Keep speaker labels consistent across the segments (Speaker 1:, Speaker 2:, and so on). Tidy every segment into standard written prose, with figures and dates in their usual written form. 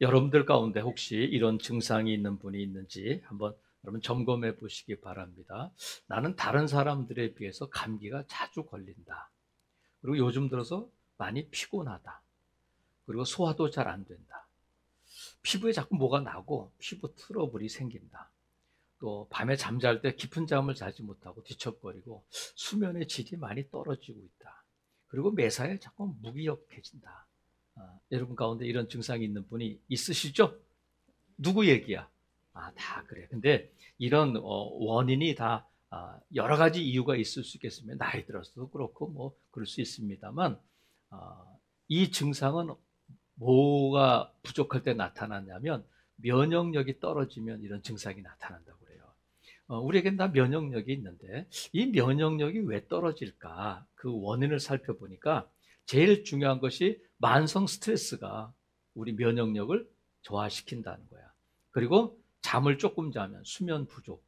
Speaker 1: 여러분들 가운데 혹시 이런 증상이 있는 분이 있는지 한번 여러분 점검해 보시기 바랍니다. 나는 다른 사람들에 비해서 감기가 자주 걸린다. 그리고 요즘 들어서 많이 피곤하다. 그리고 소화도 잘 안 된다. 피부에 자꾸 뭐가 나고 피부 트러블이 생긴다. 또 밤에 잠잘 때 깊은 잠을 자지 못하고 뒤척거리고 수면의 질이 많이 떨어지고 있다. 그리고 매사에 자꾸 무기력해진다. 여러분 가운데 이런 증상이 있는 분이 있으시죠? 누구 얘기야? 다 그래. 근데 이런 원인이 다 여러 가지 이유가 있을 수 있겠으면 나이 들어서도 그렇고 뭐 그럴 수 있습니다만 이 증상은 뭐가 부족할 때 나타나냐면 면역력이 떨어지면 이런 증상이 나타난다고 그래요. 우리에겐 다 면역력이 있는데 이 면역력이 왜 떨어질까? 그 원인을 살펴보니까 제일 중요한 것이 만성 스트레스가 우리 면역력을 저하시킨다는 거야. 그리고 잠을 조금 자면 수면 부족,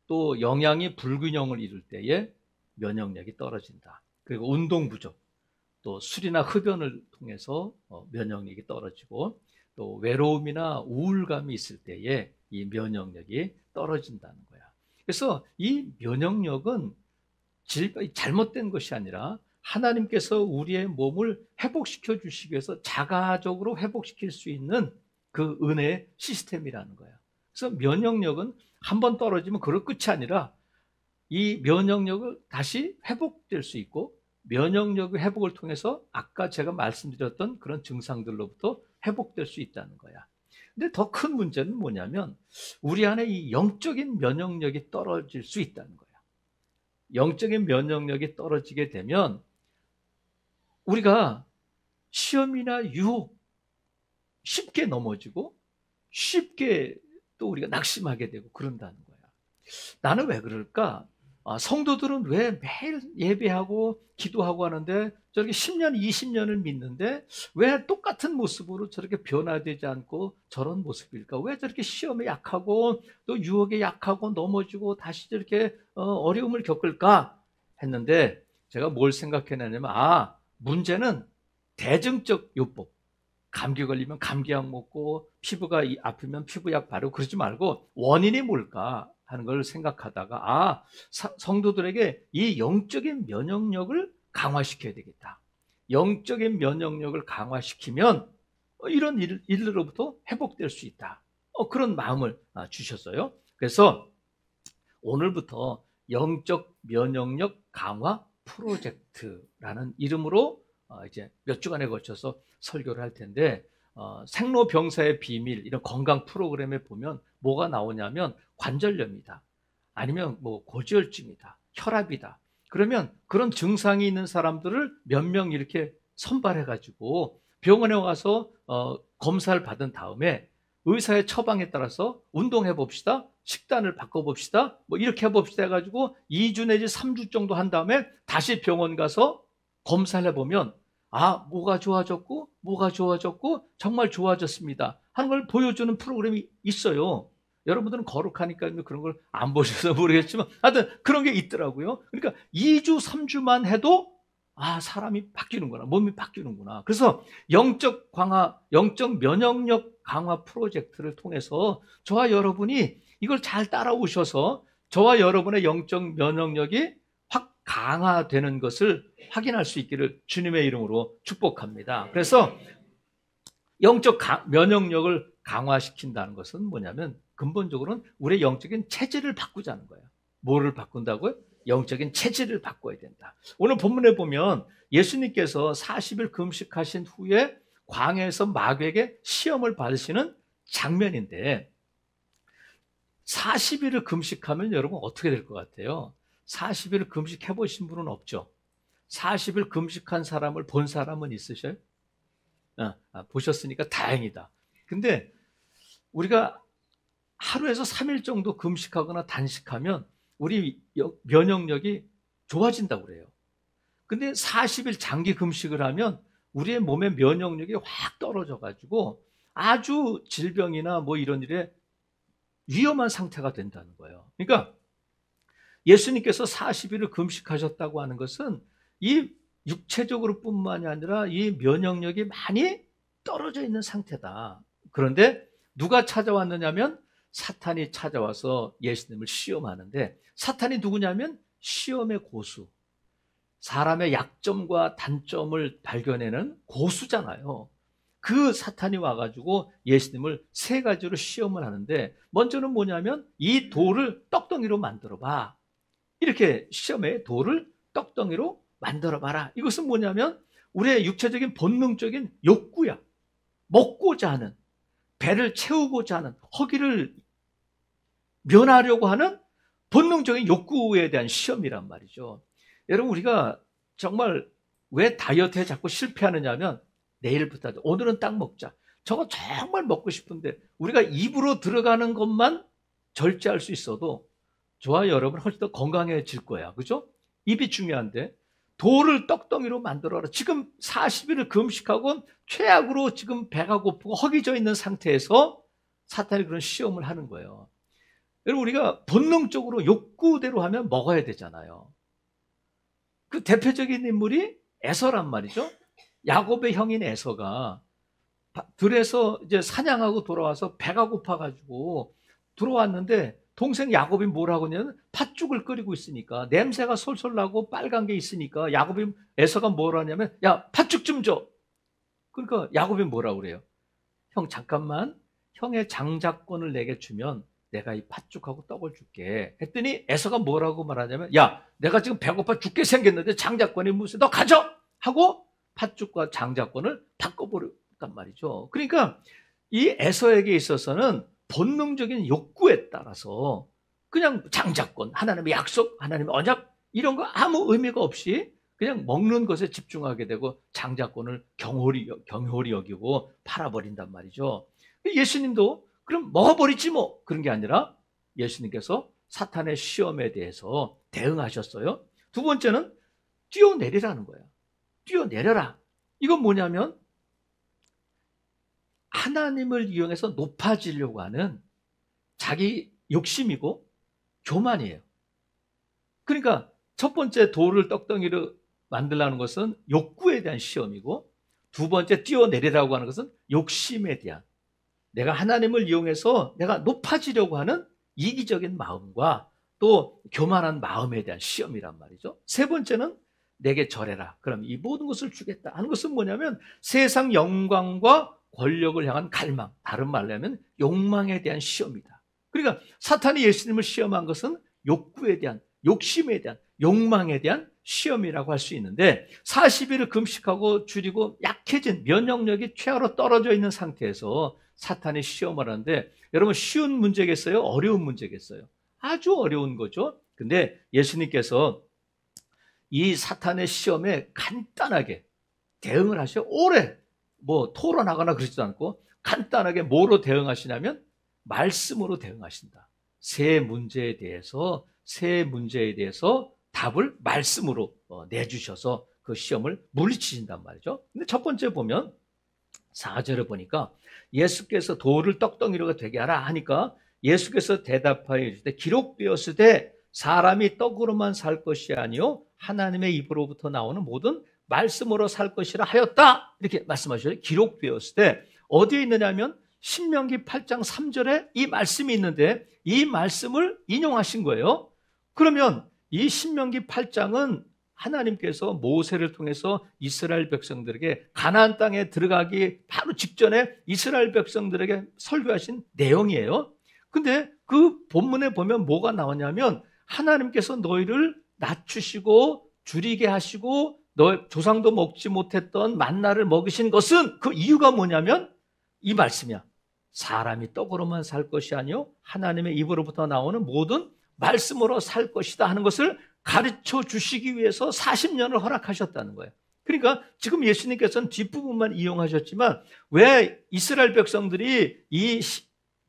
Speaker 1: 또 영양이 불균형을 이룰 때에 면역력이 떨어진다. 그리고 운동 부족, 또 술이나 흡연을 통해서 면역력이 떨어지고, 또 외로움이나 우울감이 있을 때에 이 면역력이 떨어진다는 거야. 그래서 이 면역력은 잘못된 것이 아니라 하나님께서 우리의 몸을 회복시켜 주시기 위해서 자가적으로 회복시킬 수 있는 그 은혜의 시스템이라는 거야. 그래서 면역력은 한번 떨어지면 그럴 끝이 아니라 이 면역력을 다시 회복될 수 있고, 면역력의 회복을 통해서 아까 제가 말씀드렸던 그런 증상들로부터 회복될 수 있다는 거야. 근데 더 큰 문제는 뭐냐면 우리 안에 이 영적인 면역력이 떨어질 수 있다는 거야. 영적인 면역력이 떨어지게 되면 우리가 시험이나 유혹 쉽게 넘어지고 쉽게 또 우리가 낙심하게 되고 그런다는 거야. 나는 왜 그럴까? 성도들은 왜 매일 예배하고 기도하고 하는데 저렇게 10년, 20년을 믿는데 왜 똑같은 모습으로 저렇게 변화되지 않고 저런 모습일까? 왜 저렇게 시험에 약하고 또 유혹에 약하고 넘어지고 다시 저렇게 어려움을 겪을까? 했는데 제가 뭘 생각해내냐면 문제는 대증적 요법. 감기 걸리면 감기약 먹고 피부가 아프면 피부약 바르고 그러지 말고 원인이 뭘까 하는 걸 생각하다가 성도들에게 이 영적인 면역력을 강화시켜야 되겠다. 영적인 면역력을 강화시키면 이런 일로부터 회복될 수 있다. 그런 마음을 주셨어요. 그래서 오늘부터 영적 면역력 강화 프로젝트라는 이름으로 이제 몇 주간에 걸쳐서 설교를 할 텐데, 생로병사의 비밀 이런 건강 프로그램에 보면 뭐가 나오냐면 관절염이다, 아니면 뭐 고지혈증이다, 혈압이다. 그러면 그런 증상이 있는 사람들을 몇 명 이렇게 선발해 가지고 병원에 와서 검사를 받은 다음에 의사의 처방에 따라서 운동해 봅시다, 식단을 바꿔 봅시다, 뭐 이렇게 해 봅시다 해가지고 2주 내지 3주 정도 한 다음에 다시 병원 가서 검사를 해보면 뭐가 좋아졌고 뭐가 좋아졌고 정말 좋아졌습니다 하는 걸 보여주는 프로그램이 있어요. 여러분들은 거룩하니까 그런 걸 안 보셔서 모르겠지만 하여튼 그런 게 있더라고요. 그러니까 2주 3주만 해도 사람이 바뀌는구나, 몸이 바뀌는구나. 그래서 영적 면역력 강화 프로젝트를 통해서 저와 여러분이 이걸 잘 따라오셔서 저와 여러분의 영적 면역력이 확 강화되는 것을 확인할 수 있기를 주님의 이름으로 축복합니다. 그래서 영적 면역력을 강화시킨다는 것은 뭐냐면 근본적으로는 우리의 영적인 체질을 바꾸자는 거예요. 뭐를 바꾼다고요? 영적인 체질을 바꿔야 된다. 오늘 본문에 보면 예수님께서 40일 금식하신 후에 광야에서 마귀에게 시험을 받으시는 장면인데, 40일을 금식하면 여러분 어떻게 될 것 같아요? 40일을 금식해 보신 분은 없죠? 40일 금식한 사람을 본 사람은 있으셔요? 보셨으니까 다행이다. 근데 우리가 하루에서 3일 정도 금식하거나 단식하면 우리 면역력이 좋아진다고 그래요. 근데 40일 장기 금식을 하면 우리의 몸의 면역력이 확 떨어져 가지고 아주 질병이나 뭐 이런 일에 위험한 상태가 된다는 거예요. 그러니까 예수님께서 40일을 금식하셨다고 하는 것은 이 육체적으로 뿐만이 아니라 이 면역력이 많이 떨어져 있는 상태다. 그런데 누가 찾아왔느냐면 사탄이 찾아와서 예수님을 시험하는데, 사탄이 누구냐면 시험의 고수, 사람의 약점과 단점을 발견해내는 고수잖아요. 그 사탄이 와가지고 예수님을 세 가지로 시험을 하는데, 먼저는 뭐냐면 이 돌을 떡덩이로 만들어봐. 이렇게 시험에 돌을 떡덩이로 만들어봐라. 이것은 뭐냐면 우리의 육체적인 본능적인 욕구야. 먹고자 하는, 배를 채우고자 하는, 허기를 면하려고 하는 본능적인 욕구에 대한 시험이란 말이죠. 여러분, 우리가 정말 왜 다이어트에 자꾸 실패하느냐면, 내일부터 오늘은 딱 먹자, 저거 정말 먹고 싶은데 우리가 입으로 들어가는 것만 절제할 수 있어도 저와 여러분 훨씬 더 건강해질 거야. 그죠? 입이 중요한데 돌을 떡덩이로 만들어라. 지금 40일을 금식하고 최악으로 지금 배가 고프고 허기져 있는 상태에서 사탄이 그런 시험을 하는 거예요. 여러분, 우리가 본능적으로 욕구대로 하면 먹어야 되잖아요. 그 대표적인 인물이 에서란 말이죠. 야곱의 형인 에서가 들에서 이제 사냥하고 돌아와서 배가 고파가지고 들어왔는데, 동생 야곱이 뭐라고 하냐면 팥죽을 끓이고 있으니까 냄새가 솔솔 나고 빨간 게 있으니까 에서가 뭐라 하냐면, 야, 팥죽 좀 줘. 그러니까 야곱이 뭐라고 그래요? 형, 잠깐만, 형의 장자권을 내게 주면 내가 이 팥죽하고 떡을 줄게. 했더니 에서가 뭐라고 말하냐면, 야, 내가 지금 배고파 죽게 생겼는데 장자권이 무슨, 너 가져! 하고 팥죽과 장자권을 바꿔버렸단 말이죠. 그러니까 이 에서에게 있어서는 본능적인 욕구에 따라서 그냥 장자권, 하나님의 약속, 하나님의 언약, 이런 거 아무 의미가 없이 그냥 먹는 것에 집중하게 되고 장자권을 경홀히 여기고 팔아버린단 말이죠. 예수님도 그럼 먹어버리지 뭐, 그런 게 아니라 예수님께서 사탄의 시험에 대해서 대응하셨어요. 두 번째는 뛰어내리라는 거예요. 뛰어내려라. 이건 뭐냐면 하나님을 이용해서 높아지려고 하는 자기 욕심이고 교만이에요. 그러니까 첫 번째 돌을 떡덩이로 만들라는 것은 욕구에 대한 시험이고, 두 번째 뛰어내리라고 하는 것은 욕심에 대한, 내가 하나님을 이용해서 내가 높아지려고 하는 이기적인 마음과 또 교만한 마음에 대한 시험이란 말이죠. 세 번째는 내게 절해라. 그럼 이 모든 것을 주겠다 하는 것은 뭐냐면 세상 영광과 권력을 향한 갈망, 다른 말로 하면 욕망에 대한 시험이다. 그러니까 사탄이 예수님을 시험한 것은 욕구에 대한, 욕심에 대한, 욕망에 대한 시험이라고 할 수 있는데, 40일을 금식하고 줄이고 약해진, 면역력이 최하로 떨어져 있는 상태에서 사탄이 시험을 하는데, 여러분, 쉬운 문제겠어요? 어려운 문제겠어요? 아주 어려운 거죠. 근데 예수님께서 이 사탄의 시험에 간단하게 대응을 하셔. 오래 뭐 토론하거나 그러지도 않고 간단하게 뭐로 대응하시냐면 말씀으로 대응하신다. 세 문제에 대해서 답을 말씀으로 내주셔서 그 시험을 물리치신단 말이죠. 근데 첫 번째 보면 4절에 보니까 예수께서 돌을 떡덩이로 되게 하라 하니까 예수께서 대답하여 이르시되 기록되었으되 사람이 떡으로만 살 것이 아니요 하나님의 입으로부터 나오는 모든 말씀으로 살 것이라 하였다. 이렇게 말씀하셔요. 기록되었을 때 어디에 있느냐면 신명기 8장 3절에 이 말씀이 있는데 이 말씀을 인용하신 거예요. 그러면 이 신명기 8장은 하나님께서 모세를 통해서 이스라엘 백성들에게 가나안 땅에 들어가기 바로 직전에 이스라엘 백성들에게 설교하신 내용이에요. 근데 그 본문에 보면 뭐가 나오냐면 하나님께서 너희를 낮추시고 줄이게 하시고 너 조상도 먹지 못했던 만나를 먹이신 것은 그 이유가 뭐냐면 이 말씀이야. 사람이 떡으로만 살 것이 아니요 하나님의 입으로부터 나오는 모든 말씀으로 살 것이다 하는 것을 가르쳐 주시기 위해서 40년을 허락하셨다는 거예요. 그러니까 지금 예수님께서는 뒷부분만 이용하셨지만 왜 이스라엘 백성들이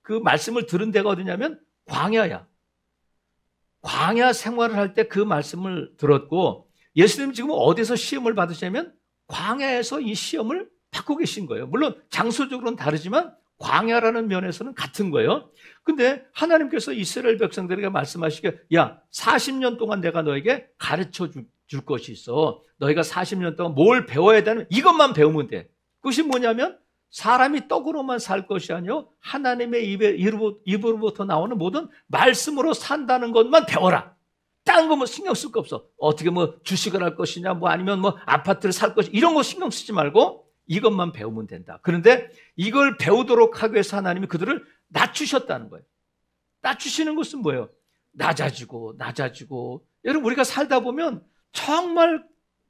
Speaker 1: 그 말씀을 들은 데가 어디냐면 광야야. 광야 생활을 할 때 그 말씀을 들었고 예수님 지금 어디서 시험을 받으시냐면 광야에서 이 시험을 받고 계신 거예요. 물론 장소적으로는 다르지만 광야라는 면에서는 같은 거예요. 근데 하나님께서 이스라엘 백성들에게 말씀하시기에 야 40년 동안 내가 너에게 가르쳐 줄 것이 있어. 너희가 40년 동안 뭘 배워야 되는 이것만 배우면 돼. 그것이 뭐냐면 사람이 떡으로만 살 것이 아니요 하나님의 입으로부터 나오는 모든 말씀으로 산다는 것만 배워라. 다른 거 뭐 신경 쓸 거 없어. 어떻게 뭐 주식을 할 것이냐, 뭐 아니면 뭐 아파트를 살 것이냐, 이런 거 신경 쓰지 말고 이것만 배우면 된다. 그런데 이걸 배우도록 하기 위해서 하나님이 그들을 낮추셨다는 거예요. 낮추시는 것은 뭐예요? 낮아지고 낮아지고. 여러분, 우리가 살다 보면 정말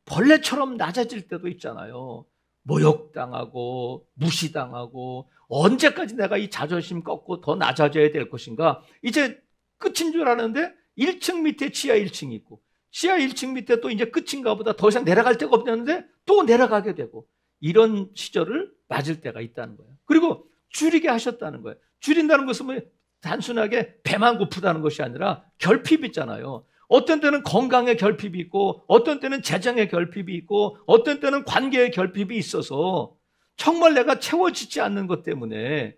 Speaker 1: 벌레처럼 낮아질 때도 있잖아요. 모욕당하고 무시당하고, 언제까지 내가 이 자존심 꺾고 더 낮아져야 될 것인가. 이제 끝인 줄 아는데 1층 밑에 지하 1층이 있고, 지하 1층 밑에 또 이제 끝인가 보다, 더 이상 내려갈 데가 없는데 또 내려가게 되고, 이런 시절을 맞을 때가 있다는 거예요. 그리고 줄이게 하셨다는 거예요. 줄인다는 것은 뭐 단순하게 배만 고프다는 것이 아니라 결핍이 있잖아요. 어떤 때는 건강의 결핍이 있고, 어떤 때는 재정의 결핍이 있고, 어떤 때는 관계의 결핍이 있어서 정말 내가 채워지지 않는 것 때문에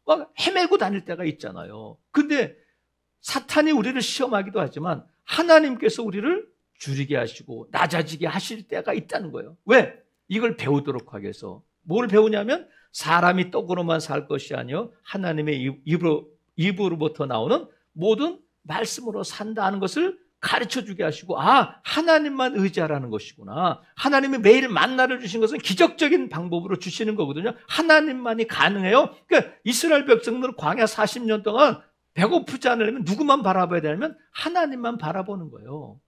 Speaker 1: 막 헤매고 다닐 때가 있잖아요. 근데 사탄이 우리를 시험하기도 하지만 하나님께서 우리를 줄이게 하시고 낮아지게 하실 때가 있다는 거예요. 왜? 이걸 배우도록 하기 위해서. 뭘 배우냐면 사람이 떡으로만 살 것이 아니요 하나님의 입으로부터 나오는 모든 말씀으로 산다는 것을 가르쳐주게 하시고, 아, 하나님만 의지하라는 것이구나. 하나님이 매일 만나를 주신 것은 기적적인 방법으로 주시는 거거든요. 하나님만이 가능해요. 그러니까 이스라엘 백성들은 광야 40년 동안 배고프지 않으려면 누구만 바라봐야 되냐면 하나님만 바라보는 거예요.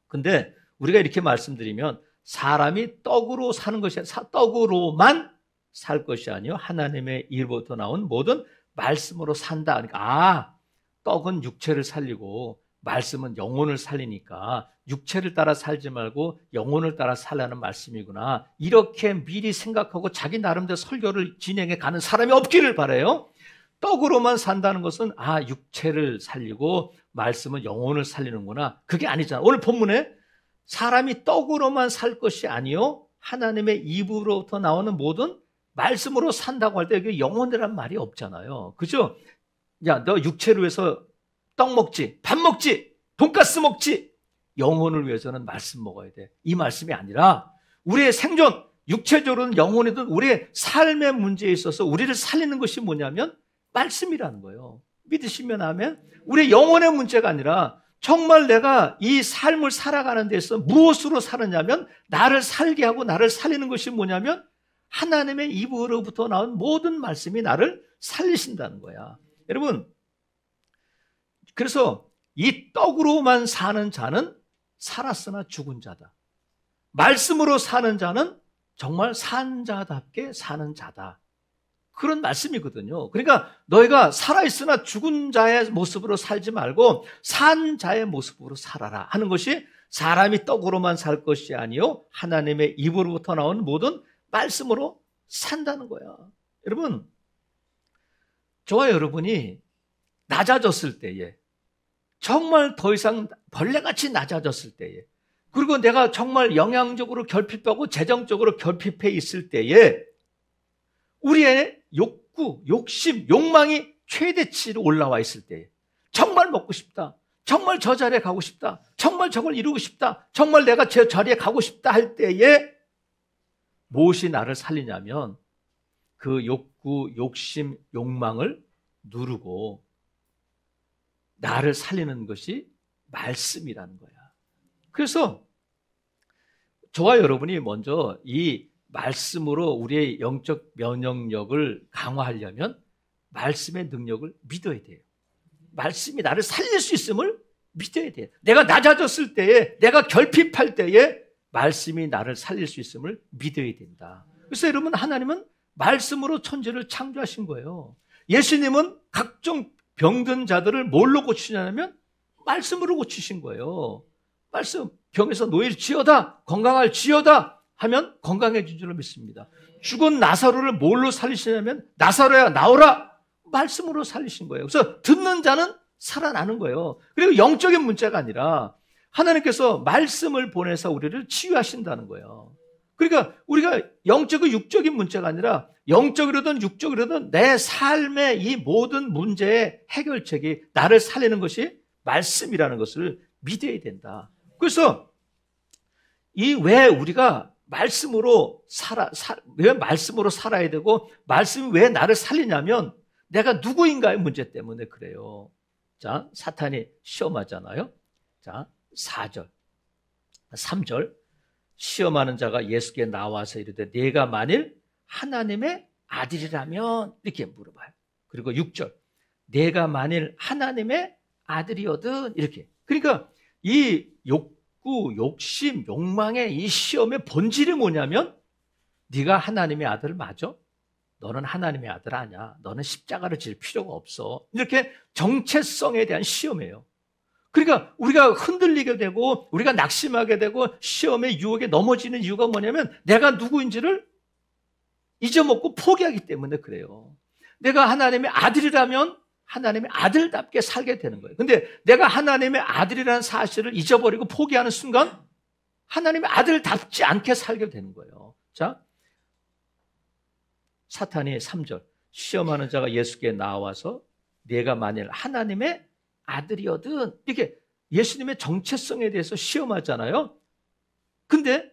Speaker 1: 근데 우리가 이렇게 말씀드리면 사람이 떡으로 사는 것이 아니라 떡으로만 살 것이 아니요 하나님의 입으로부터 나온 모든 말씀으로 산다. 그러니까 아, 떡은 육체를 살리고 말씀은 영혼을 살리니까 육체를 따라 살지 말고 영혼을 따라 살라는 말씀이구나. 이렇게 미리 생각하고 자기 나름대로 설교를 진행해 가는 사람이 없기를 바라요. 떡으로만 산다는 것은 아, 육체를 살리고 말씀은 영혼을 살리는구나. 그게 아니잖아. 오늘 본문에 사람이 떡으로만 살 것이 아니요 하나님의 입으로부터 나오는 모든 말씀으로 산다고 할 때 여기 영혼이란 말이 없잖아요. 그죠? 야, 너 육체를 위해서 떡 먹지, 밥 먹지, 돈가스 먹지. 영혼을 위해서는 말씀 먹어야 돼. 이 말씀이 아니라 우리의 생존, 육체적으로는 영혼이든 우리의 삶의 문제에 있어서 우리를 살리는 것이 뭐냐면 말씀이라는 거예요. 믿으시면 아멘. 우리의 영혼의 문제가 아니라 정말 내가 이 삶을 살아가는 데서 무엇으로 사느냐면 나를 살게 하고 나를 살리는 것이 뭐냐면 하나님의 입으로부터 나온 모든 말씀이 나를 살리신다는 거야. 여러분, 그래서 이 떡으로만 사는 자는 살았으나 죽은 자다. 말씀으로 사는 자는 정말 산 자답게 사는 자다. 그런 말씀이거든요. 그러니까 너희가 살아있으나 죽은 자의 모습으로 살지 말고 산 자의 모습으로 살아라 하는 것이 사람이 떡으로만 살 것이 아니요 하나님의 입으로부터 나온 모든 말씀으로 산다는 거야. 여러분, 저와 여러분이 낮아졌을 때에, 정말 더 이상 벌레같이 낮아졌을 때에, 그리고 내가 정말 영양적으로 결핍하고 재정적으로 결핍해 있을 때에 우리의 욕구, 욕심, 욕망이 최대치로 올라와 있을 때에 정말 먹고 싶다, 정말 저 자리에 가고 싶다, 정말 저걸 이루고 싶다, 정말 내가 저 자리에 가고 싶다 할 때에 무엇이 나를 살리냐면 그 욕구, 욕심, 욕망을 누르고 나를 살리는 것이 말씀이라는 거야. 그래서 저와 여러분이 먼저 이 말씀으로 우리의 영적 면역력을 강화하려면 말씀의 능력을 믿어야 돼요. 말씀이 나를 살릴 수 있음을 믿어야 돼요. 내가 낮아졌을 때에, 내가 결핍할 때에 말씀이 나를 살릴 수 있음을 믿어야 된다. 그래서 여러분, 하나님은 말씀으로 천지를 창조하신 거예요. 예수님은 각종 병든 자들을 뭘로 고치냐면 말씀으로 고치신 거예요. 말씀, 병에서 노일지어다, 건강할지어다 하면 건강해진 줄로 믿습니다. 죽은 나사로를 뭘로 살리시냐면 나사로야 나오라, 말씀으로 살리신 거예요. 그래서 듣는 자는 살아나는 거예요. 그리고 영적인 문제가 아니라 하나님께서 말씀을 보내서 우리를 치유하신다는 거예요. 그러니까 우리가 영적인 육적인 문제가 아니라 영적이로든 육적이로든 내 삶의 이 모든 문제의 해결책이 나를 살리는 것이 말씀이라는 것을 믿어야 된다. 그래서 이 왜 우리가 말씀으로 왜 말씀으로 살아야 되고, 말씀이 왜 나를 살리냐면 내가 누구인가의 문제 때문에 그래요. 자, 사탄이 시험하잖아요. 자, 4절, 3절. 시험하는 자가 예수께 나와서 이르되 네가 만일 하나님의 아들이라면, 이렇게 물어봐요. 그리고 6절, 내가 만일 하나님의 아들이거든, 이렇게. 그러니까 이 욕구, 욕심, 욕망의 이 시험의 본질이 뭐냐면, 네가 하나님의 아들 맞아? 너는 하나님의 아들 아니야. 너는 십자가를 질 필요가 없어. 이렇게 정체성에 대한 시험이에요. 그러니까 우리가 흔들리게 되고 우리가 낙심하게 되고 시험의 유혹에 넘어지는 이유가 뭐냐면, 내가 누구인지를 잊어먹고 포기하기 때문에 그래요. 내가 하나님의 아들이라면 하나님의 아들답게 살게 되는 거예요. 근데 내가 하나님의 아들이라는 사실을 잊어버리고 포기하는 순간 하나님의 아들답지 않게 살게 되는 거예요. 자, 사탄이 3절, 시험하는 자가 예수께 나와서 내가 만일 하나님의 아들이거든, 이렇게 예수님의 정체성에 대해서 시험하잖아요. 근데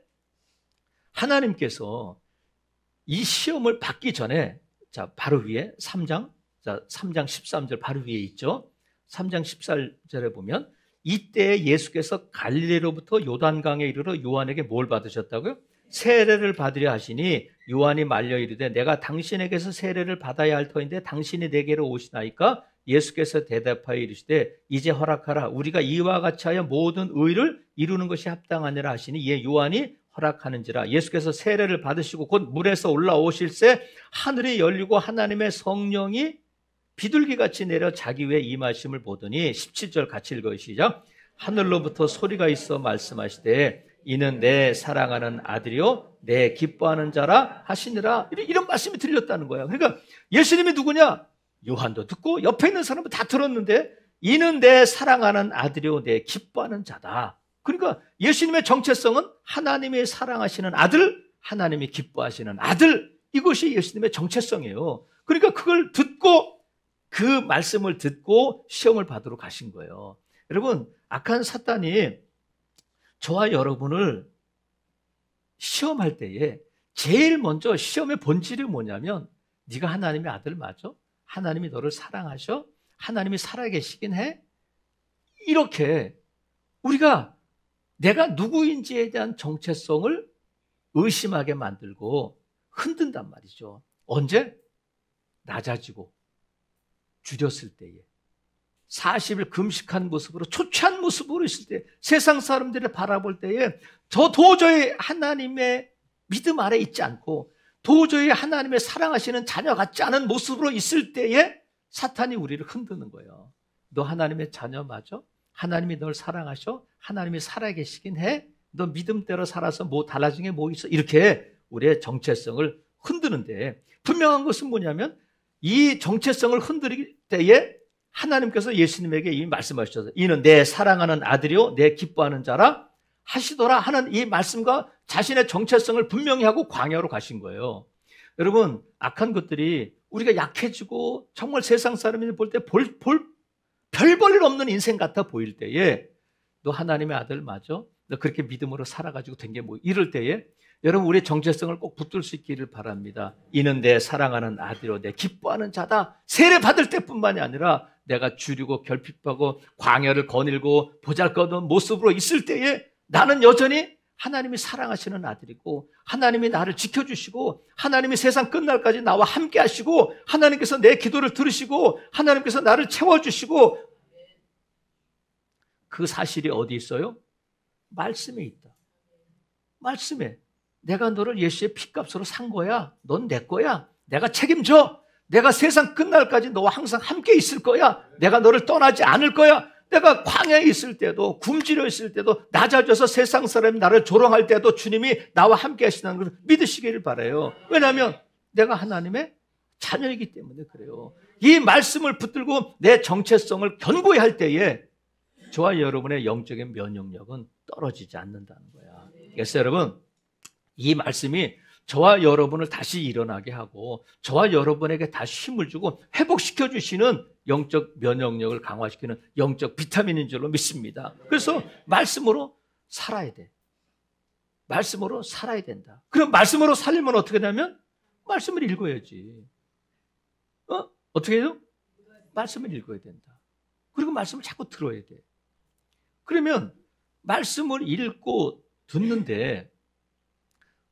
Speaker 1: 하나님께서 이 시험을 받기 전에, 자, 바로 위에 3장, 자, 3장 13절 바로 위에 있죠. 3장 14절에 보면, 이때 예수께서 갈릴리로부터 요단강에 이르러 요한에게 뭘 받으셨다고요? 세례를 받으려 하시니 요한이 말려 이르되 내가 당신에게서 세례를 받아야 할 터인데 당신이 내게로 오시나이까? 예수께서 대답하여 이르시되 이제 허락하라. 우리가 이와 같이 하여 모든 의를 이루는 것이 합당하니라 하시니 이에 요한이 허락하는지라. 예수께서 세례를 받으시고 곧 물에서 올라오실새 하늘이 열리고 하나님의 성령이 비둘기같이 내려 자기 위에 임하심을 보더니, 17절 같이 읽으시죠. 하늘로부터 소리가 있어 말씀하시되 이는 내 사랑하는 아들이요 내 기뻐하는 자라 하시니라. 이런 말씀이 들렸다는 거예요. 그러니까 예수님이 누구냐? 요한도 듣고 옆에 있는 사람은 다 들었는데, 이는 내 사랑하는 아들이요 내 기뻐하는 자다. 그러니까 예수님의 정체성은 하나님이 사랑하시는 아들, 하나님이 기뻐하시는 아들, 이것이 예수님의 정체성이에요. 그러니까 그걸 듣고, 그 말씀을 듣고 시험을 받으러 가신 거예요. 여러분, 악한 사탄이 저와 여러분을 시험할 때에 제일 먼저 시험의 본질이 뭐냐면, 네가 하나님의 아들 맞아? 하나님이 너를 사랑하셔? 하나님이 살아계시긴 해? 이렇게 우리가 내가 누구인지에 대한 정체성을 의심하게 만들고 흔든단 말이죠. 언제? 낮아지고 줄였을 때에, 40일 금식한 모습으로, 초췌한 모습으로 있을 때, 세상 사람들을 바라볼 때에 저 도저히 하나님의 믿음 아래 있지 않고 도저히 하나님의 사랑하시는 자녀 같지 않은 모습으로 있을 때에 사탄이 우리를 흔드는 거예요. 너 하나님의 자녀 맞아? 하나님이 널 사랑하셔? 하나님이 살아계시긴 해? 너 믿음대로 살아서 뭐 달라진 게 뭐 있어? 이렇게 우리의 정체성을 흔드는데, 분명한 것은 뭐냐면 이 정체성을 흔들릴 때에 하나님께서 예수님에게 이미 말씀하셨어요. 이는 내 사랑하는 아들이요 내 기뻐하는 자라 하시더라 하는 이 말씀과 자신의 정체성을 분명히 하고 광야로 가신 거예요. 여러분, 악한 것들이 우리가 약해지고 정말 세상 사람이 볼 때 별 볼 일 없는 인생 같아 보일 때에, 너 하나님의 아들 맞아? 너 그렇게 믿음으로 살아가지고 된 게 뭐, 이럴 때에 여러분, 우리의 정체성을 꼭 붙들 수 있기를 바랍니다. 이는 내 사랑하는 아들이요 내 기뻐하는 자다. 세례 받을 때뿐만이 아니라 내가 줄이고 결핍하고 광야를 거닐고 보잘것없는 모습으로 있을 때에 나는 여전히 하나님이 사랑하시는 아들이고, 하나님이 나를 지켜주시고, 하나님이 세상 끝날까지 나와 함께 하시고, 하나님께서 내 기도를 들으시고, 하나님께서 나를 채워주시고, 그 사실이 어디 있어요? 말씀에 있다. 말씀에. 내가 너를 예수의 피값으로 산 거야. 넌 내 거야. 내가 책임져. 내가 세상 끝날까지 너와 항상 함께 있을 거야. 내가 너를 떠나지 않을 거야. 내가 광야에 있을 때도, 굶주려 있을 때도, 낮아져서 세상 사람이 나를 조롱할 때도 주님이 나와 함께 하시는 것을 믿으시기를 바라요. 왜냐하면 내가 하나님의 자녀이기 때문에 그래요. 이 말씀을 붙들고 내 정체성을 견고히 할 때에 저와 여러분의 영적인 면역력은 떨어지지 않는다는 거야. 그래서 여러분, 이 말씀이 저와 여러분을 다시 일어나게 하고 저와 여러분에게 다시 힘을 주고 회복시켜 주시는 영적 면역력을 강화시키는 영적 비타민인 줄로 믿습니다. 그래서 말씀으로 살아야 돼. 말씀으로 살아야 된다. 그럼 말씀으로 살려면 어떻게 되냐면 말씀을 읽어야지. 어떻게 해요? 말씀을 읽어야 된다. 그리고 말씀을 자꾸 들어야 돼. 그러면 말씀을 읽고 듣는데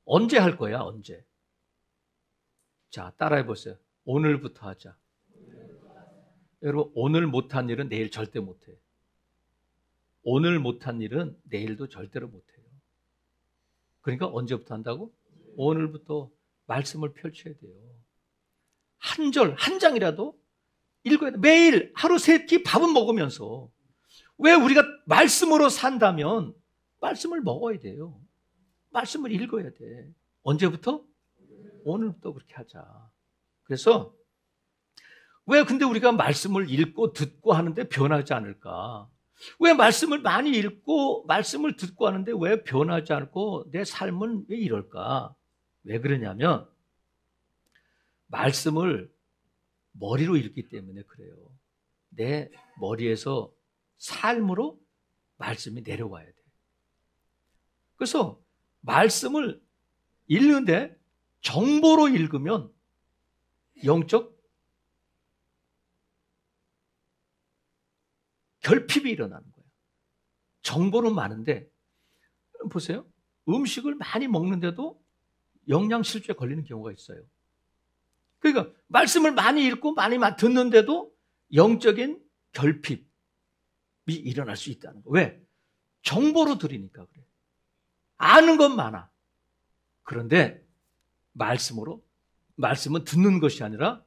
Speaker 1: 언제 할 거야? 언제? 자, 따라해 보세요. 오늘부터 하자. 여러분, 오늘 못한 일은 내일 절대 못해. 오늘 못한 일은 내일도 절대로 못해요. 그러니까 언제부터 한다고? 오늘부터 말씀을 펼쳐야 돼요. 한 절, 한 장이라도 읽어야 돼. 매일 하루 3끼 밥은 먹으면서. 왜 우리가 말씀으로 산다면 말씀을 먹어야 돼요. 말씀을 읽어야 돼. 언제부터? 오늘부터 그렇게 하자. 그래서 왜 근데 우리가 말씀을 읽고 듣고 하는데 변하지 않을까? 왜 말씀을 많이 읽고 말씀을 듣고 하는데 왜 변하지 않고 내 삶은 왜 이럴까? 왜 그러냐면 말씀을 머리로 읽기 때문에 그래요. 내 머리에서 삶으로 말씀이 내려와야 돼. 그래서 말씀을 읽는데 정보로 읽으면 영적 결핍이 일어나는 거예요. 정보는 많은데 보세요. 음식을 많이 먹는데도 영양실조에 걸리는 경우가 있어요. 그러니까 말씀을 많이 읽고 많이 듣는데도 영적인 결핍이 일어날 수 있다는 거예요. 왜? 정보로 들으니까 그래. 아는 건 많아. 그런데 말씀은 듣는 것이 아니라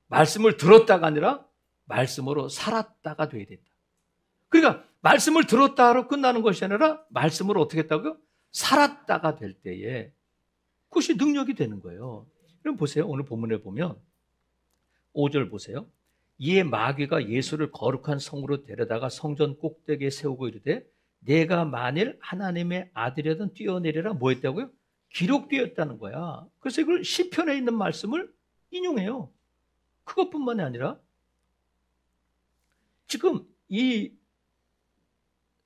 Speaker 1: 말씀을 들었다가 아니라 말씀으로 살았다가 돼야 된다. 그러니까 말씀을 들었다로 끝나는 것이 아니라 말씀으로 어떻게 했다고요? 살았다가 될 때에 그것이 능력이 되는 거예요. 그럼 보세요. 오늘 본문에 보면 5절 보세요. 이에 마귀가 예수를 거룩한 성으로 데려다가 성전 꼭대기에 세우고 이르되 내가 만일 하나님의 아들이라든 뛰어내리라 뭐 했다고요? 기록되었다는 거야. 그래서 이걸 시편에 있는 말씀을 인용해요. 그것뿐만이 아니라 지금 이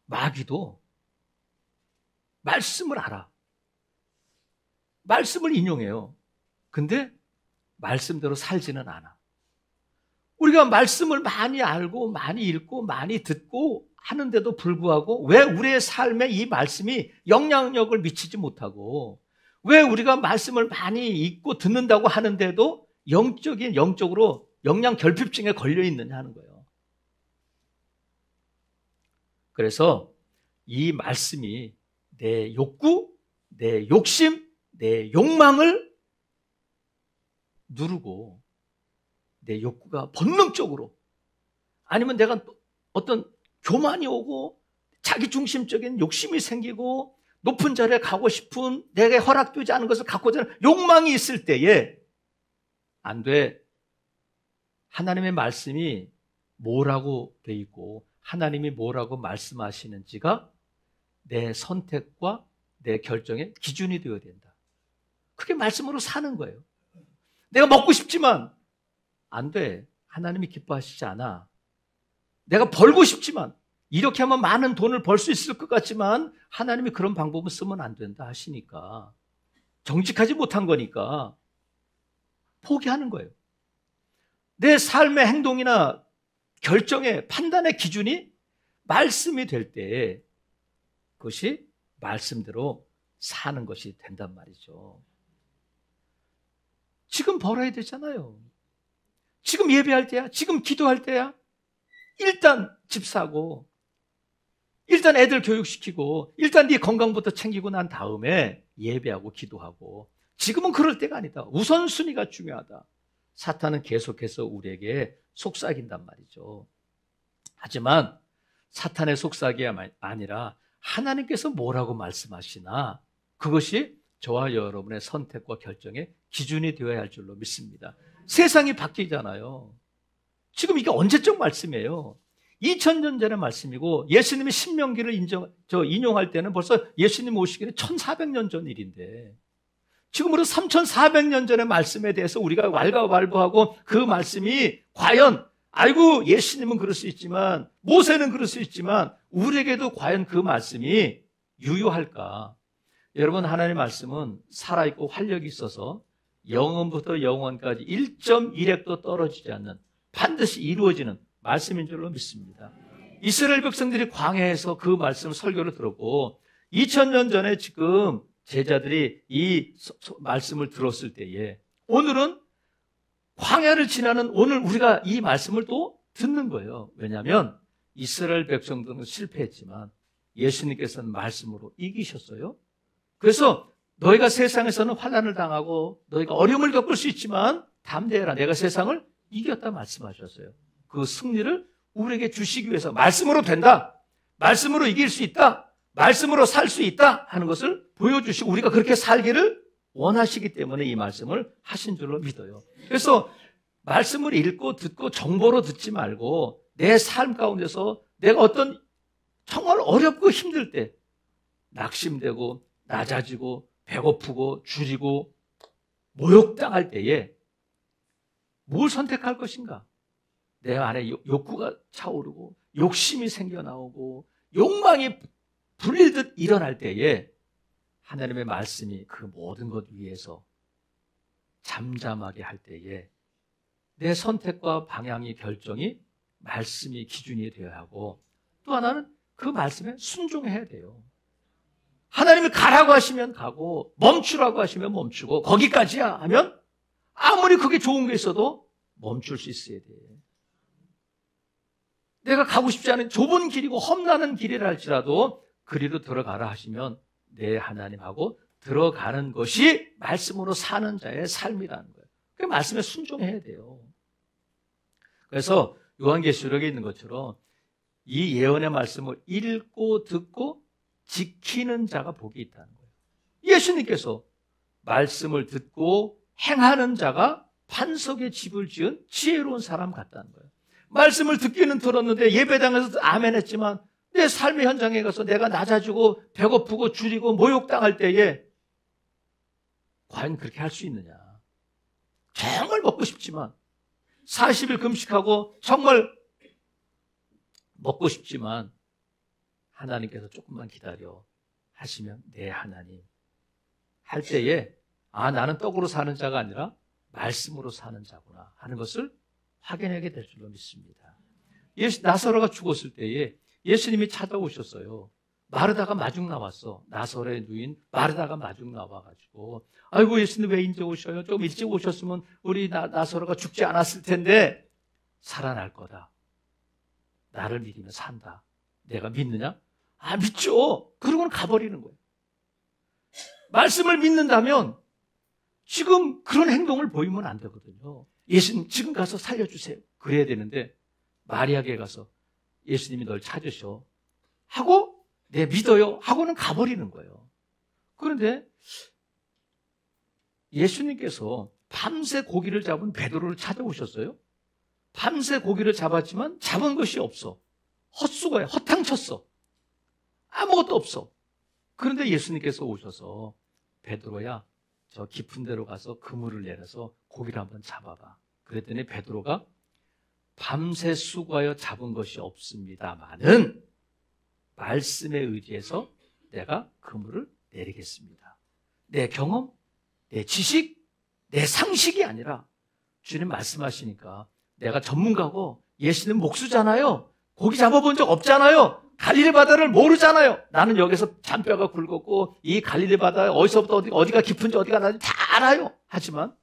Speaker 1: 마귀도 말씀을 알아. 말씀을 인용해요. 근데 말씀대로 살지는 않아. 우리가 말씀을 많이 알고 많이 읽고 많이 듣고 하는데도 불구하고 왜 우리의 삶에 이 말씀이 영향력을 미치지 못하고 왜 우리가 말씀을 많이 읽고 듣는다고 하는데도 영적으로 영양 결핍증에 걸려 있느냐 하는 거예요. 그래서 이 말씀이 내 욕구, 내 욕심, 내 욕망을 누르고 내 욕구가 본능적으로 아니면 내가 어떤 교만이 오고 자기중심적인 욕심이 생기고 높은 자리에 가고 싶은 내게 허락되지 않은 것을 갖고자 하는 욕망이 있을 때에 안 돼. 하나님의 말씀이 뭐라고 돼 있고 하나님이 뭐라고 말씀하시는지가 내 선택과 내 결정의 기준이 되어야 된다. 그게 말씀으로 사는 거예요. 내가 먹고 싶지만 안 돼. 하나님이 기뻐하시지 않아. 내가 벌고 싶지만 이렇게 하면 많은 돈을 벌 수 있을 것 같지만 하나님이 그런 방법을 쓰면 안 된다 하시니까 정직하지 못한 거니까 포기하는 거예요. 내 삶의 행동이나 결정의 판단의 기준이 말씀이 될 때 그것이 말씀대로 사는 것이 된단 말이죠. 지금 벌어야 되잖아요. 지금 예배할 때야. 지금 기도할 때야. 일단 집 사고 일단 애들 교육시키고 일단 네 건강부터 챙기고 난 다음에 예배하고 기도하고 지금은 그럴 때가 아니다. 우선순위가 중요하다. 사탄은 계속해서 우리에게 속삭인단 말이죠. 하지만 사탄의 속삭이가 아니라 하나님께서 뭐라고 말씀하시나 그것이 저와 여러분의 선택과 결정의 기준이 되어야 할 줄로 믿습니다. 세상이 바뀌잖아요. 지금 이게 언제적 말씀이에요? 2000년 전의 말씀이고 예수님이 신명기를 인용할 때는 벌써 예수님 오시기는 1400년 전 일인데 지금으로 3400년 전의 말씀에 대해서 우리가 왈가왈부하고 그 말씀이 과연 아이고 예수님은 그럴 수 있지만 모세는 그럴 수 있지만 우리에게도 과연 그 말씀이 유효할까? 여러분, 하나님의 말씀은 살아있고 활력이 있어서 영원부터 영원까지 1.1핵도 떨어지지 않는 반드시 이루어지는 말씀인 줄로 믿습니다. 이스라엘 백성들이 광야에서 그 말씀 설교를 들었고 2000년 전에 지금 제자들이 이 말씀을 들었을 때에 오늘은 광야를 지나는 오늘 우리가 이 말씀을 또 듣는 거예요. 왜냐하면 이스라엘 백성들은 실패했지만 예수님께서는 말씀으로 이기셨어요. 그래서 너희가 세상에서는 환난을 당하고 너희가 어려움을 겪을 수 있지만 담대해라. 내가 세상을 이겼다 말씀하셨어요. 그 승리를 우리에게 주시기 위해서 말씀으로 된다. 말씀으로 이길 수 있다. 말씀으로 살 수 있다 하는 것을 보여주시고 우리가 그렇게 살기를 원하시기 때문에 이 말씀을 하신 줄로 믿어요. 그래서 말씀을 읽고 듣고 정보로 듣지 말고 내 삶 가운데서 내가 어떤 정말 어렵고 힘들 때 낙심되고 낮아지고 배고프고 줄이고 모욕당할 때에 뭘 선택할 것인가? 내 안에 욕구가 차오르고 욕심이 생겨나오고 욕망이 불리듯 일어날 때에 하나님의 말씀이 그 모든 것 위에서 잠잠하게 할 때에 내 선택과 방향이 결정이 말씀이 기준이 되어야 하고 또 하나는 그 말씀에 순종해야 돼요. 하나님이 가라고 하시면 가고 멈추라고 하시면 멈추고 거기까지야 하면 아무리 그게 좋은 게 있어도 멈출 수 있어야 돼. 내가 가고 싶지 않은 좁은 길이고 험난한 길이라 할지라도 그리로 들어가라 하시면 내 하나님하고 들어가는 것이 말씀으로 사는 자의 삶이라는 거예요. 그 말씀에 순종해야 돼요. 그래서 요한계시록에 있는 것처럼 이 예언의 말씀을 읽고 듣고 지키는 자가 복이 있다는 거예요. 예수님께서 말씀을 듣고 행하는 자가 반석에 집을 지은 지혜로운 사람 같다는 거예요. 말씀을 듣기는 들었는데 예배당에서 아멘 했지만 내 삶의 현장에 가서 내가 낮아지고 배고프고 줄이고 모욕당할 때에 과연 그렇게 할 수 있느냐. 정말 먹고 싶지만 40일 금식하고 정말 먹고 싶지만 하나님께서 조금만 기다려 하시면 내 하나님 할 때에 나는 떡으로 사는 자가 아니라 말씀으로 사는 자구나 하는 것을 확인하게 될 줄로 믿습니다. 나사로가 죽었을 때에 예수님이 찾아오셨어요. 마르다가 마중 나왔어. 나사로의 누인 마르다가 마중 나와가지고 아이고 예수님 왜 이제 오셔요? 좀 일찍 오셨으면 우리 나사로가 죽지 않았을 텐데 살아날 거다. 나를 믿으면 산다. 내가 믿느냐? 믿죠. 그러고는 가버리는 거예요. 말씀을 믿는다면 지금 그런 행동을 보이면 안 되거든요. 예수님 지금 가서 살려주세요. 그래야 되는데 마리아에게 가서 예수님이 널 찾으셔 하고 내 믿어요 하고는 가버리는 거예요. 그런데 예수님께서 밤새 고기를 잡은 베드로를 찾아오셨어요. 밤새 고기를 잡았지만 잡은 것이 없어. 헛수고야. 헛탕쳤어. 아무것도 없어. 그런데 예수님께서 오셔서 베드로야 저 깊은 데로 가서 그물을 내려서 고기를 한번 잡아봐. 그랬더니 베드로가 밤새 수고하여 잡은 것이 없습니다마는 말씀에 의지해서 내가 그물을 내리겠습니다. 내 경험, 내 지식, 내 상식이 아니라 주님 말씀하시니까 내가 전문가고 예수님 목수잖아요. 고기 잡아본 적 없잖아요. 갈릴리 바다를 모르잖아요. 나는 여기서 잔뼈가 굵었고 이 갈릴리 바다 어디서부터 어디가 깊은지 어디가 낮은지 다 알아요. 하지만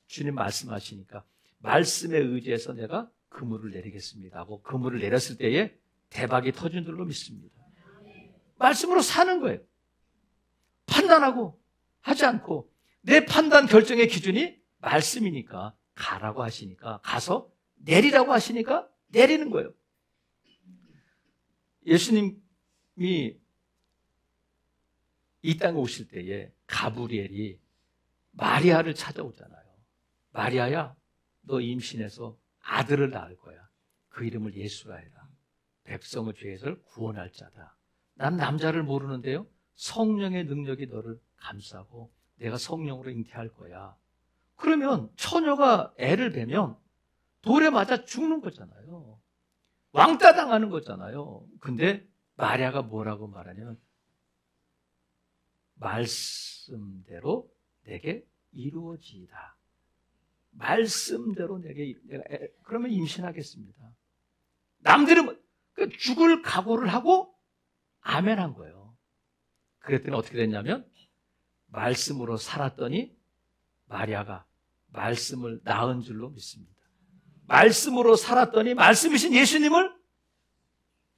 Speaker 1: 주님 말씀하시니까 말씀에 의지해서 내가 그물을 내리겠습니다 하고 그물을 내렸을 때에 대박이 터진 줄로 믿습니다. 말씀으로 사는 거예요. 판단하고 하지 않고 내 판단 결정의 기준이 말씀이니까 가라고 하시니까 가서 내리라고 하시니까 내리는 거예요. 예수님이 이 땅에 오실 때에 가브리엘이 마리아를 찾아오잖아요. 마리아야, 너 임신해서 아들을 낳을 거야. 그 이름을 예수라 해라. 백성의 죄에서 구원할 자다. 난 남자를 모르는데요. 성령의 능력이 너를 감싸고 내가 성령으로 잉태할 거야. 그러면 처녀가 애를 베면 돌에 맞아 죽는 거잖아요. 왕따 당하는 거잖아요. 근데 마리아가 뭐라고 말하냐면 말씀대로 내게 이루어지이다. 말씀대로 그러면 임신하겠습니다. 남들은 죽을 각오를 하고 아멘한 거예요. 그랬더니 어떻게 됐냐면 말씀으로 살았더니 마리아가 말씀을 낳은 줄로 믿습니다. 말씀으로 살았더니 말씀이신 예수님을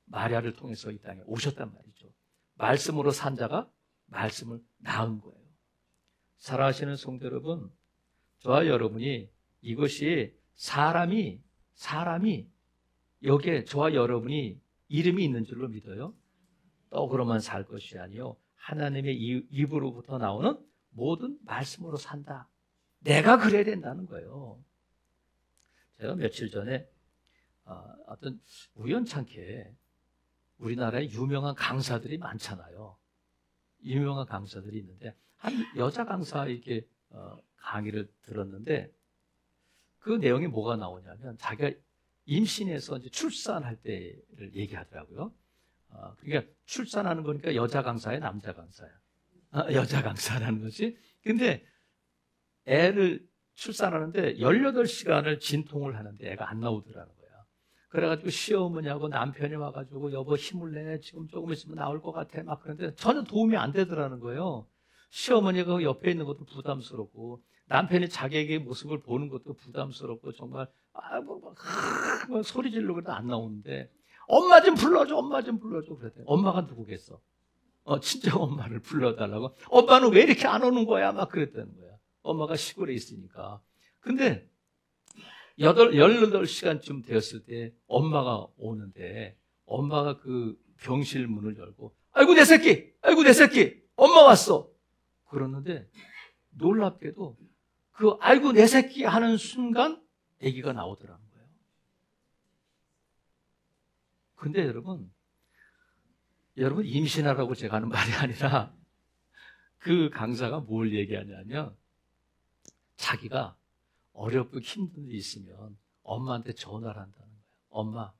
Speaker 1: 마리아를 통해서 이 땅에 오셨단 말이죠. 말씀으로 산 자가 말씀을 낳은 거예요. 사랑하시는 성도 여러분, 저와 여러분이 이것이 사람이 여기에 저와 여러분이 이름이 있는 줄로 믿어요. 떡으로만 살 것이 아니요 하나님의 입으로부터 나오는 모든 말씀으로 산다. 내가 그래야 된다는 거예요. 제가 며칠 전에 어떤 우연찮게 우리나라에 유명한 강사들이 많잖아요. 유명한 강사들이 있는데 한 여자 강사 이렇게 강의를 들었는데 그 내용이 뭐가 나오냐면 자기가 임신해서 이제 출산할 때를 얘기하더라고요. 그러니까 출산하는 거니까 여자 강사야, 남자 강사야? 여자 강사라는 거지. 근데 애를 출산하는데 18시간을 진통을 하는데 애가 안 나오더라는 거야. 그래가지고 시어머니하고 남편이 와가지고 여보 힘을 내, 지금 조금 있으면 나올 것 같아 막 그런데 전혀 도움이 안 되더라는 거예요. 시어머니가 옆에 있는 것도 부담스럽고 남편이 자기의 모습을 보는 것도 부담스럽고 정말 소리 지르고 그래도 안 나오는데 엄마 좀 불러줘, 엄마 좀 불러줘 그랬더니 엄마가 누구겠어? 진짜 엄마를 불러달라고. 엄마는 왜 이렇게 안 오는 거야? 막 그랬다는 거야. 엄마가 시골에 있으니까. 근데 18시간쯤 되었을 때 엄마가 오는데 엄마가 그 병실 문을 열고 아이고 내 새끼, 아이고 내 새끼, 엄마 왔어. 그러는데 놀랍게도 그 아이고 내 새끼 하는 순간 아기가 나오더라는 거예요. 근데 여러분 임신하라고 제가 하는 말이 아니라 그 강사가 뭘 얘기하냐면 자기가 어렵고 힘든 일이 있으면 엄마한테 전화를 한다는 거예요. 엄마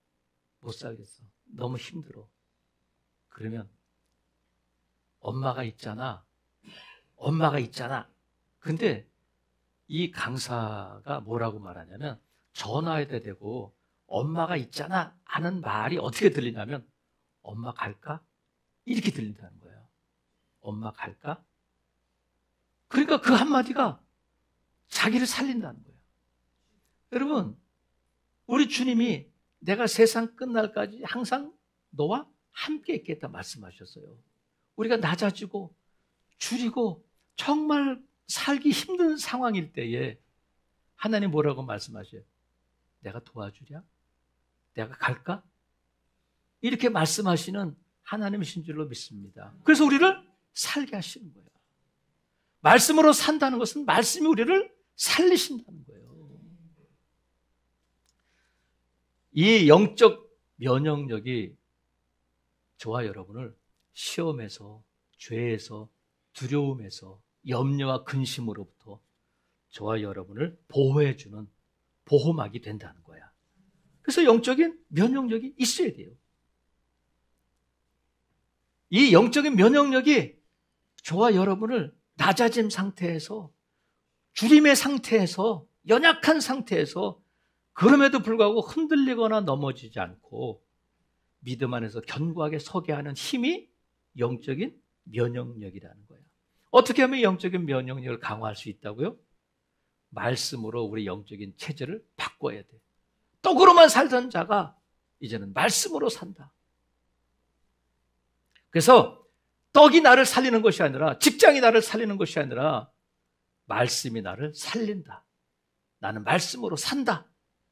Speaker 1: 못 살겠어. 너무 힘들어. 그러면 엄마가 있잖아. 근데 이 강사가 뭐라고 말하냐면 전화에다 대고 엄마가 있잖아 하는 말이 어떻게 들리냐면 엄마 갈까? 이렇게 들린다는 거예요. 엄마 갈까? 그러니까 그 한마디가 자기를 살린다는 거예요. 여러분, 우리 주님이 내가 세상 끝날까지 항상 너와 함께 있겠다 말씀하셨어요. 우리가 낮아지고 줄이고 정말 살기 힘든 상황일 때에 하나님 뭐라고 말씀하셔요? 내가 도와주랴? 내가 갈까? 이렇게 말씀하시는 하나님이신 줄로 믿습니다. 그래서 우리를 살게 하시는 거예요. 말씀으로 산다는 것은 말씀이 우리를 살리신다는 거예요. 이 영적 면역력이 저와 여러분을 시험에서, 죄에서, 두려움에서, 염려와 근심으로부터 저와 여러분을 보호해주는 보호막이 된다는 거야. 그래서 영적인 면역력이 있어야 돼요. 이 영적인 면역력이 저와 여러분을 낮아짐 상태에서, 주림의 상태에서, 연약한 상태에서 그럼에도 불구하고 흔들리거나 넘어지지 않고 믿음 안에서 견고하게 서게 하는 힘이 영적인 면역력이라는 거예요. 어떻게 하면 영적인 면역력을 강화할 수 있다고요? 말씀으로 우리 영적인 체질을 바꿔야 돼. 떡으로만 살던 자가 이제는 말씀으로 산다. 그래서 떡이 나를 살리는 것이 아니라, 직장이 나를 살리는 것이 아니라 말씀이 나를 살린다. 나는 말씀으로 산다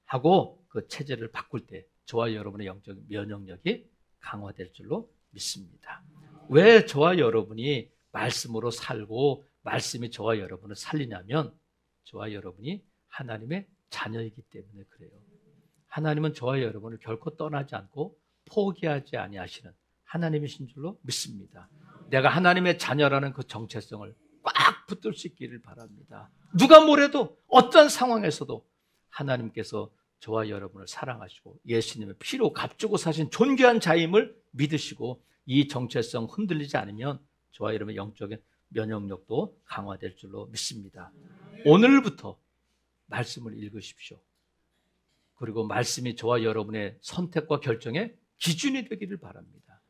Speaker 1: 하고 그 체질을 바꿀 때 저와 여러분의 영적 면역력이 강화될 줄로 믿습니다. 왜 저와 여러분이 말씀으로 살고 말씀이 저와 여러분을 살리냐면 저와 여러분이 하나님의 자녀이기 때문에 그래요. 하나님은 저와 여러분을 결코 떠나지 않고 포기하지 아니하시는 하나님이신 줄로 믿습니다. 내가 하나님의 자녀라는 그 정체성을 꽉 붙들 수 있기를 바랍니다. 누가 뭐래도 어떤 상황에서도 하나님께서 저와 여러분을 사랑하시고 예수님의 피로 값주고 사신 존귀한 자임을 믿으시고 이 정체성 흔들리지 않으면 저와 여러분의 영적인 면역력도 강화될 줄로 믿습니다. 오늘부터 말씀을 읽으십시오. 그리고 말씀이 저와 여러분의 선택과 결정의 기준이 되기를 바랍니다.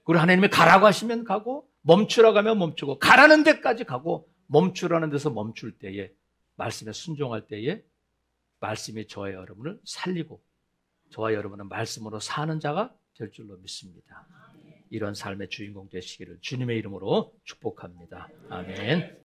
Speaker 1: 그리고 하나님이 가라고 하시면 가고, 멈추라고 하면 멈추고, 가라는 데까지 가고, 멈추라는 데서 멈출 때에, 말씀에 순종할 때에 말씀이 저와 여러분을 살리고 저와 여러분은 말씀으로 사는 자가 될 줄로 믿습니다. 이런 삶의 주인공 되시기를 주님의 이름으로 축복합니다. 아멘.